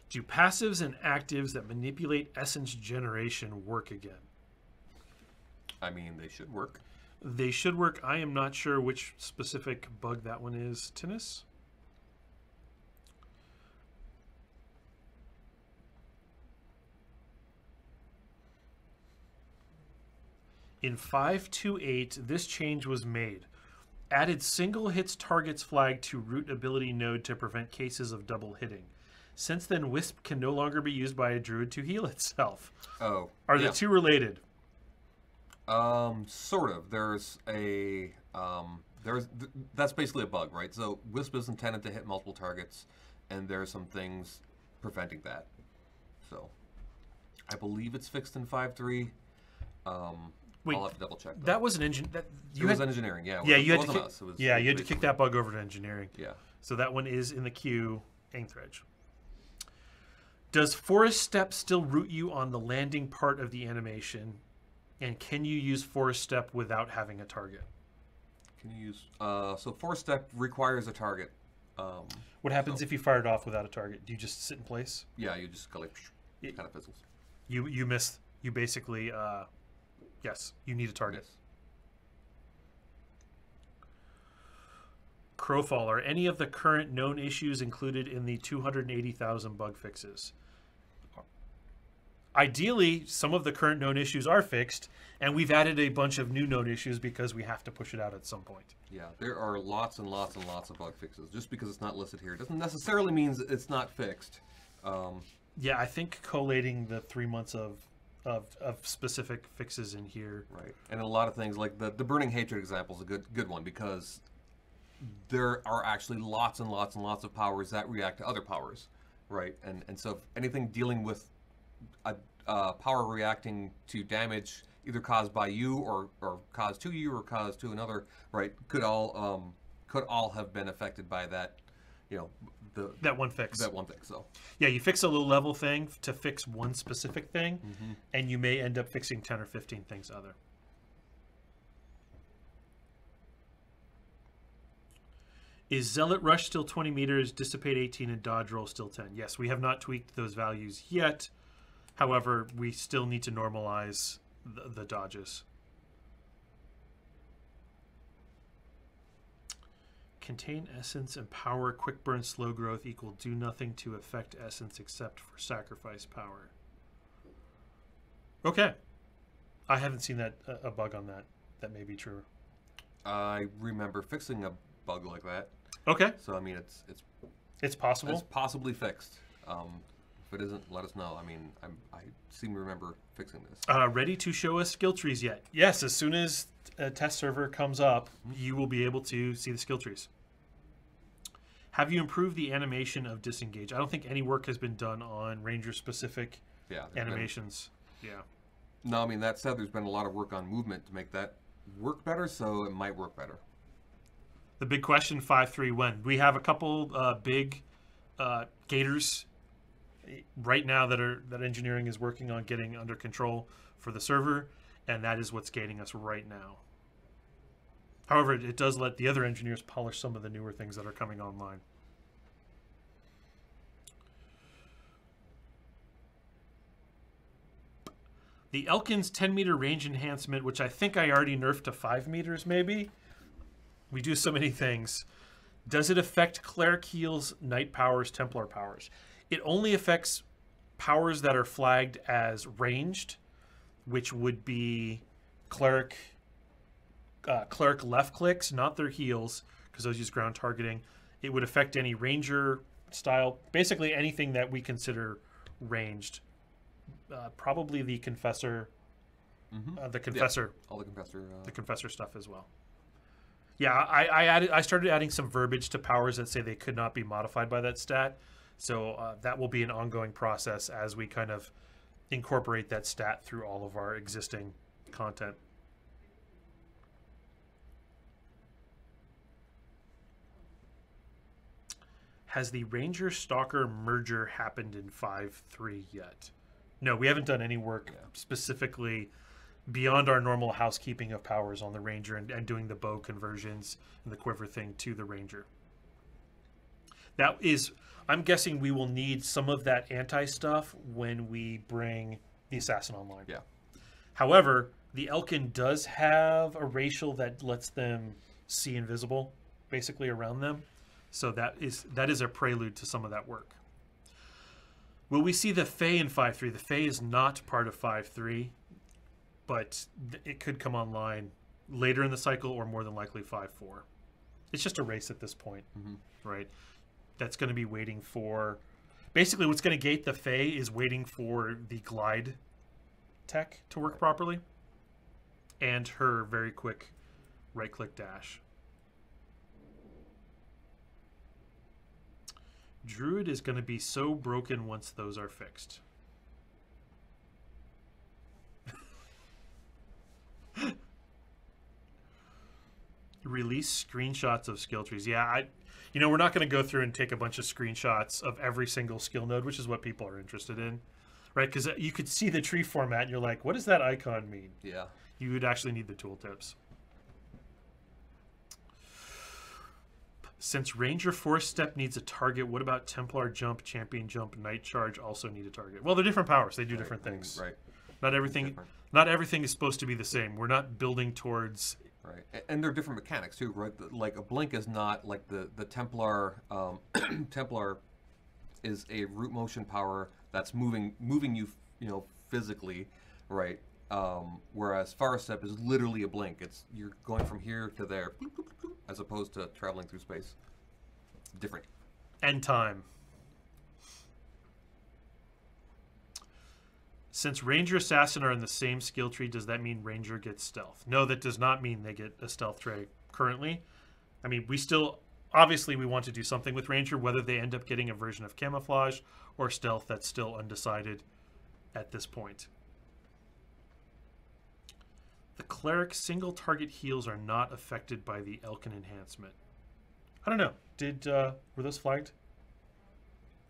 Do passives and actives that manipulate essence generation work again? I mean, they should work. They should work. I am not sure which specific bug that one is. Tinnis? In 5.2.8, this change was made. Added single hits targets flag to root ability node to prevent cases of double hitting. Since then, Wisp can no longer be used by a druid to heal itself. Oh. Are the two related? Sort of. There's a that's basically a bug, right? So Wisp is intended to hit multiple targets, and there are some things preventing that. So I believe it's fixed in 5.3. Wait, I'll have to double check. Though. That was an engine. It was engineering, yeah. Yeah, you had to kick. Us. It was, yeah, you had to kick that bug over to engineering. Yeah. So that one is in the queue. Aimthredge. Does Forest Step still root you on the landing part of the animation? And can you use Forest Step without having a target? Can you use... so Forest Step requires a target. What happens if you fire it off without a target? Do you just sit in place? Yeah, you just go like... It kind of fizzles. You you basically, yes, you need a target. Yes. Crowfall, are any of the current known issues included in the 280,000 bug fixes? Ideally, some of the current known issues are fixed, and we've added a bunch of new known issues because we have to push it out at some point. Yeah, there are lots and lots and lots of bug fixes. Just because it's not listed here doesn't necessarily mean it's not fixed. Yeah, I think collating the 3 months of specific fixes in here. Right, and a lot of things like the Burning Hatred example is a good one because there are actually lots and lots and lots of powers that react to other powers, right? And so if anything dealing with a power reacting to damage either caused by you or caused to you or caused to another, right, could all have been affected by that, that one fix. So yeah, you fix a low level thing to fix one specific thing, and you may end up fixing 10 or 15 things other. Is Zealot Rush still 20 meters, Dissipate 18, and Dodge Roll still 10? Yes, we have not tweaked those values yet. However, we still need to normalize the dodges. Contain essence and power, quick burn, slow growth equal do nothing to affect essence except for sacrifice power. Okay. I haven't seen a bug on that. That may be true. I remember fixing a bug like that. Okay. So I mean, it's possible. It's possibly fixed. If it isn't, let us know. I mean, I seem to remember fixing this. Ready to show us skill trees yet? Yes. As soon as a test server comes up, you will be able to see the skill trees. Have you improved the animation of disengage? I don't think any work has been done on ranger specific animations. Yeah. No, I mean, that said, there's been a lot of work on movement to make that work better, so it might work better. The big question, 5.3, when? We have a couple big gators right now that engineering is working on getting under control for the server, and that is what's gating us right now. However, it does let the other engineers polish some of the newer things that are coming online. The Elkin's 10-meter range enhancement, which I think I already nerfed to 5 meters maybe. We do so many things. Does it affect Cleric heals, Knight powers, Templar powers? It only affects powers that are flagged as ranged, which would be Cleric left clicks, not their heals, because those use ground targeting. It would affect any Ranger style, basically anything that we consider ranged. Probably the Confessor, the Confessor, all the Confessor, the Confessor stuff as well. Yeah, I started adding some verbiage to powers that say they could not be modified by that stat. So that will be an ongoing process as we kind of incorporate that stat through all of our existing content. Has the Ranger Stalker merger happened in 5.3 yet? No, we haven't done any work specifically beyond our normal housekeeping of powers on the Ranger and doing the bow conversions and the quiver thing to the Ranger. That is, I'm guessing we will need some of that anti-stuff when we bring the Assassin online. Yeah. However, the Elkin does have a racial that lets them see invisible, basically around them. So that is a prelude to some of that work. Will we see the Fae in 5.3? The Fae is not part of 5.3, but it could come online later in the cycle or more than likely 5.4. It's just a race at this point, right? That's going to be waiting for... Basically, what's going to gate the Fae is waiting for the glide tech to work properly and her very quick right-click dash. Druid is going to be so broken once those are fixed. Release screenshots of skill trees. Yeah, we're not going to go through and take a bunch of screenshots of every single skill node, which is what people are interested in, right? Because you could see the tree format and you're like, what does that icon mean? Yeah. You would actually need the tooltips. Since Ranger Force Step needs a target, what about Templar Jump, Champion Jump, Knight Charge also need a target? Well, they're different powers. They do different things. Right. Not everything. Not everything is supposed to be the same. We're not building towards. Right, and they're different mechanics too, right? Like a blink is not like the Templar. Templar is a root motion power that's moving you, physically, right? Whereas Far Step is literally a blink. You're going from here to there, as opposed to traveling through space. Different. And time. Since Ranger Assassin are in the same skill tree, does that mean Ranger gets stealth? No, that does not mean they get a stealth tray currently. I mean, we still, obviously we want to do something with Ranger, whether they end up getting a version of camouflage or stealth, that's still undecided at this point. The Cleric single target heals are not affected by the Elkin enhancement. I don't know. Were those flagged?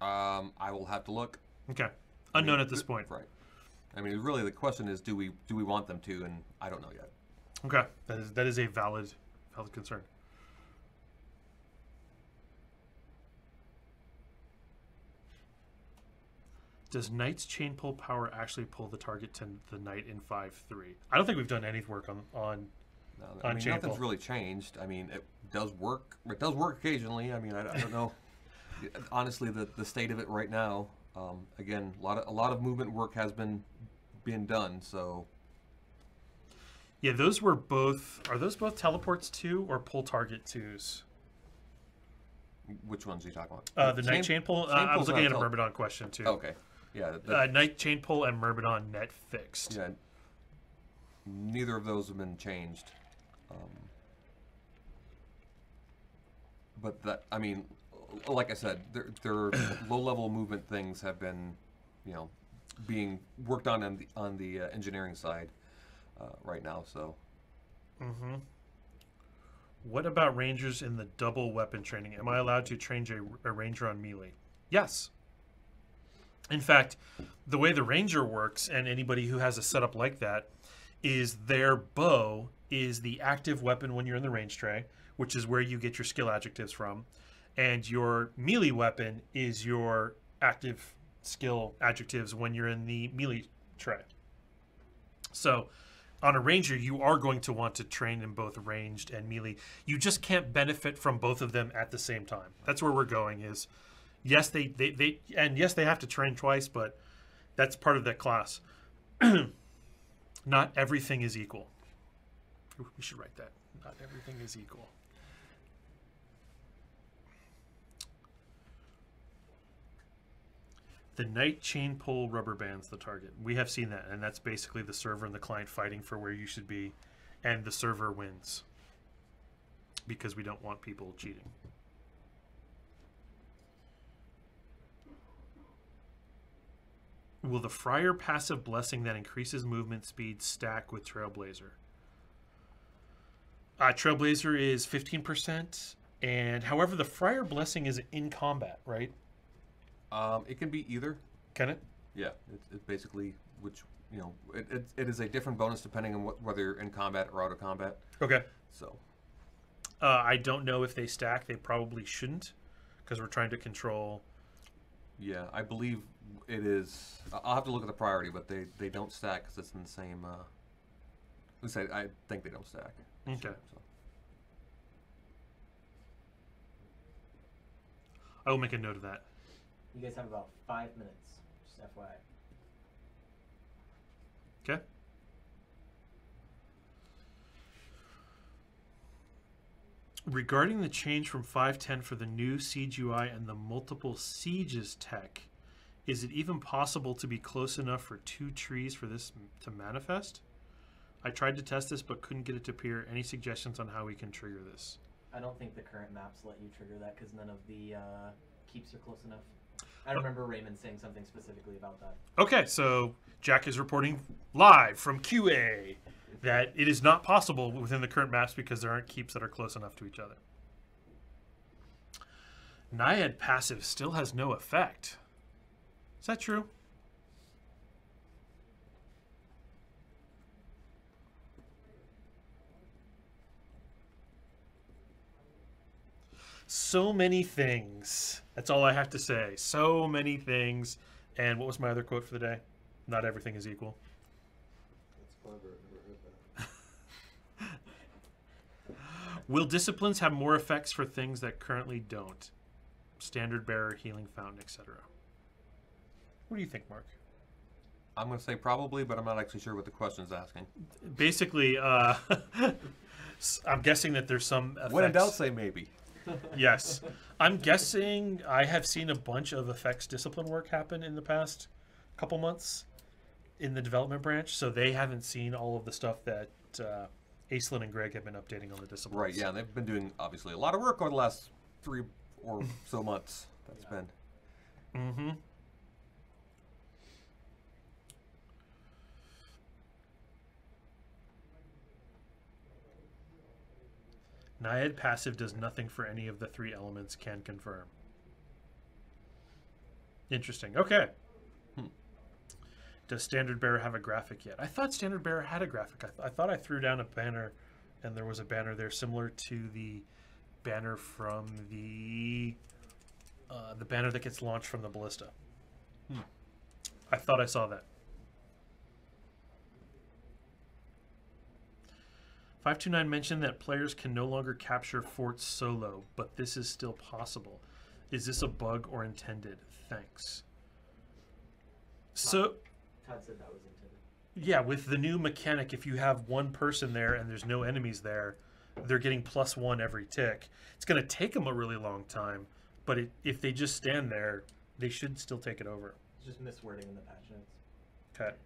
I will have to look. Okay. Unknown at this point. Right. I mean, really, the question is, do we want them to? And I don't know yet. Okay, that is a valid concern. Does Knight's chain pull power actually pull the target to the Knight in 5/3? I don't think we've done any work on I mean, chain nothing's pull. really changed. I mean, it does work. It does work occasionally. I mean, I don't know. Honestly, the state of it right now. Again, a lot of movement work has been done. So yeah, those were both. Are those both teleports 2 or pull target 2s? Which ones are you talking about? The Knight chain pull. I was looking at a Myrmidon question too. Okay, yeah. Knight chain pull and Myrmidon net fixed. Yeah. Neither of those have been changed. But that, I mean, like I said, their low-level movement things have been, being worked on the engineering side right now. So. Mm-hmm. What about Rangers in the double weapon training? Am I allowed to train a Ranger on melee? Yes. In fact, the way the Ranger works, and anybody who has a setup like that, is their bow is the active weapon when you're in the range tray, which is where you get your skill adjectives from, and your melee weapon is your active skill adjectives when you're in the melee tray. So on a Ranger, you are going to want to train in both ranged and melee. You just can't benefit from both of them at the same time. That's where we're going is, yes, they have to train twice, but that's part of that class. Not everything is equal. Ooh, we should write that. Not everything is equal. The Knight chain pull rubber bands the target. We have seen that, and that's basically the server and the client fighting for where you should be, and the server wins because we don't want people cheating. Will the Friar passive blessing that increases movement speed stack with Trailblazer? Trailblazer is 15%, and however, the Friar blessing is in combat, right? It can be either. Can it? Yeah, it's basically it is a different bonus depending on whether you're in combat or out of combat. Okay. So. I don't know if they stack. They probably shouldn't, because we're trying to control. Yeah, I believe it is. I'll have to look at the priority, but they don't stack because it's in the same. At least I think they don't stack. Okay. So. I will make a note of that. You guys have about 5 minutes, just FYI. Okay. Regarding the change from 5.10 for the new Siege UI and the multiple sieges tech, is it even possible to be close enough for 2 trees for this to manifest? I tried to test this but couldn't get it to appear. Any suggestions on how we can trigger this? I don't think the current maps let you trigger that because none of the keeps are close enough. I remember Raymond saying something specifically about that. Okay, so Jack is reporting live from QA that it is not possible within the current maps because there aren't keeps that are close enough to each other. Naiad passive still has no effect. Is that true? So many things. That's all I have to say. So many things. And what was my other quote for the day? Not everything is equal. clever. Never heard that. Will disciplines have more effects for things that currently don't? Standard bearer, healing fountain, etc. What do you think, Mark? I'm going to say probably, but I'm not actually sure what the question's asking. Basically, I'm guessing that there's some effects. When in doubt, say maybe. Yes. I'm guessing I have seen a bunch of effects discipline work happen in the past couple months in the development branch, so they haven't seen all of the stuff that Aislinn and Greg have been updating on the disciplines. Right, yeah, they've been doing, obviously, a lot of work over the last 3 or so months. That's been. Mm-hmm. Naiad passive does nothing for any of the 3 elements, can confirm. Interesting. Okay. Does Standard Bearer have a graphic yet? I thought Standard Bearer had a graphic. I thought I threw down a banner, and there was a banner there similar to the banner from the banner that gets launched from the ballista. I thought I saw that. 529 mentioned that players can no longer capture forts solo, but this is still possible. Is this a bug or intended? Thanks. So, Todd said that was intended. yeah, with the new mechanic, if you have one person there and there's no enemies there, they're getting +1 every tick. It's going to take them a really long time, but if they just stand there, they should still take it over. It's just miswording in the patch notes. Okay.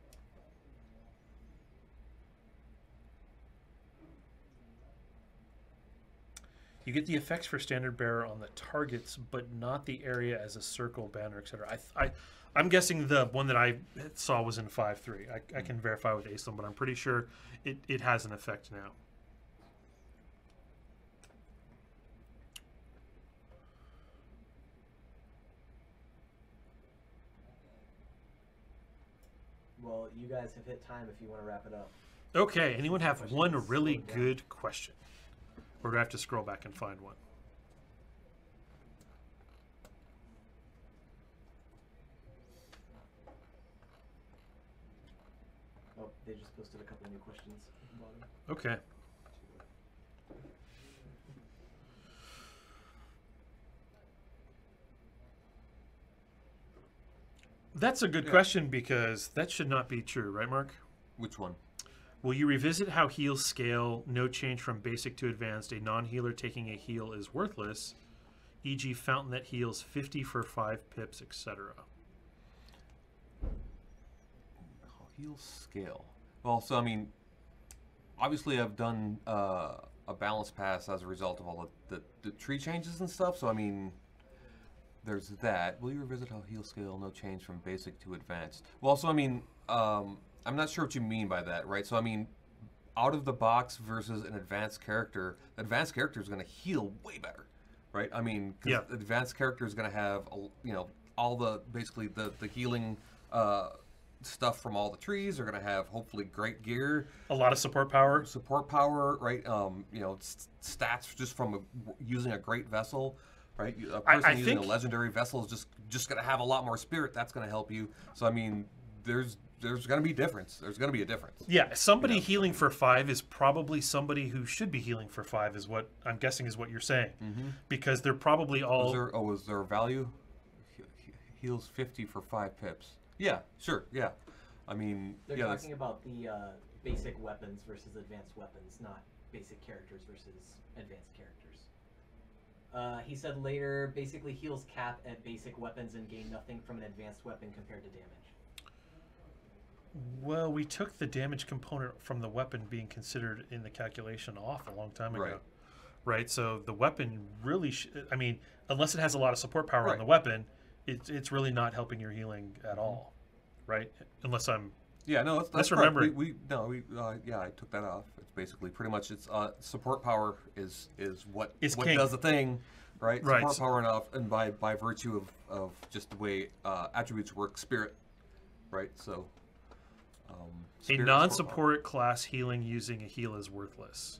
You get the effects for Standard Bearer on the targets, but not the area as a circle, banner, etc. I'm guessing the one that I saw was in 5.3. I can verify with Aislinn, but I'm pretty sure it has an effect now. Well, you guys have hit time if you want to wrap it up. Okay, anyone have one really good question? Or do I have to scroll back and find one? Oh, they just posted a couple new questions at the bottom. Okay. That's a good question because that should not be true, right, Mark? Which one? Will you revisit how heals scale? No change from basic to advanced. A non-healer taking a heal is worthless, e.g. fountain that heals 50 for 5 pips, etc. How heals scale? Well, so, I mean, obviously I've done a balance pass as a result of all the tree changes and stuff, so, I mean, there's that. Will you revisit how heal scale? No change from basic to advanced. Well, so, I mean, I'm not sure what you mean by that, right? So, I mean, out of the box versus an advanced character, the advanced character is going to heal way better, right? I mean, the advanced character is going to have, you know, all the, basically, the healing stuff from all the trees. They're going to have, hopefully, great gear. A lot of support power. Support power, right? You know, stats just from using a great vessel, right? A person using a legendary vessel is just going to have a lot more spirit. That's going to help you. So, I mean, there's going to be difference. There's going to be a difference. Yeah, somebody healing for 5 is probably somebody who should be healing for 5 is what I'm guessing is what you're saying. Because they're probably all... Was there a value? Heals 50 for 5 pips. Yeah, sure, yeah. I mean... They're talking about the basic weapons versus advanced weapons, not basic characters versus advanced characters. He said later, basically heals cap at basic weapons and gain nothing from an advanced weapon compared to damage. Well, we took the damage component from the weapon being considered in the calculation off a long time ago. Right? So the weapon really, I mean, unless it has a lot of support power on the weapon, it's really not helping your healing at all. Right? Unless I'm... Yeah, no, that's remembering. Yeah, I took that off. It's basically pretty much support power is what king. Does the thing, right? Support power enough, and by virtue of just the way attributes work, spirit, right? So a non-support class healing using a heal is worthless.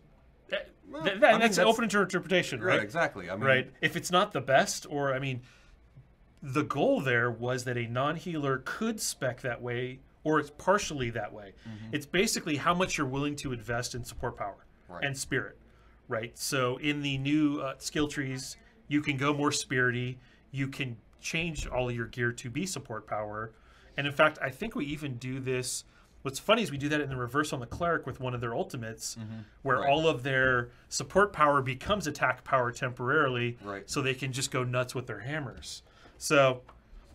That's open to interpretation, right? Yeah, exactly. I mean, right. If it's not the best, or I mean, the goal there was that a non-healer could spec that way or it's partially that way. It's basically how much you're willing to invest in support power and spirit, right? So in the new skill trees, you can go more spirity. You can change all your gear to be support power. And in fact, I think we even do this. What's funny is we do that in the reverse on the cleric with one of their ultimates, where all of their support power becomes attack power temporarily, so they can just go nuts with their hammers. So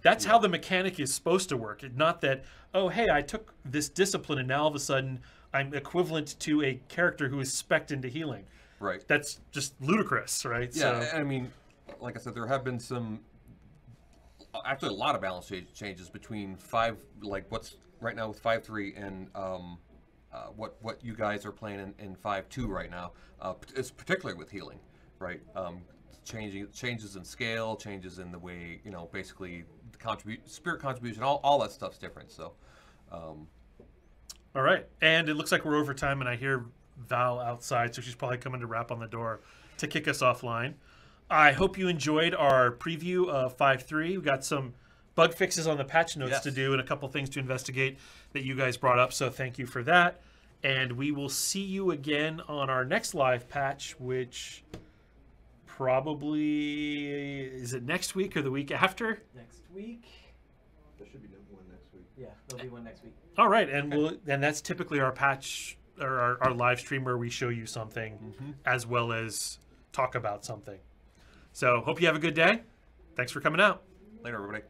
that's how the mechanic is supposed to work. Not that, oh, hey, I took this discipline and now all of a sudden I'm equivalent to a character who is spec'd into healing. Right. That's just ludicrous, right? Yeah, So, I mean, like I said, there have been some, actually a lot of balance changes between what's right now with 5.3 and what you guys are playing in 5.2 right now. It's particularly with healing, right? Changes in scale, changes in the way, basically the spirit contribution, all that stuff's different. So, all right, and it looks like we're over time, and I hear Val outside, so she's probably coming to rap on the door to kick us offline. I hope you enjoyed our preview of 5.3. We got some bug fixes on the patch notes to do and a couple things to investigate that you guys brought up, so thank you for that. And we will see you again on our next live patch, which probably, is it next week or the week after? Next week. There should be one next week. Yeah, there'll be one next week. All right, and and that's typically our patch or our live stream where we show you something as well as talk about something. So hope you have a good day. Thanks for coming out. Later, everybody.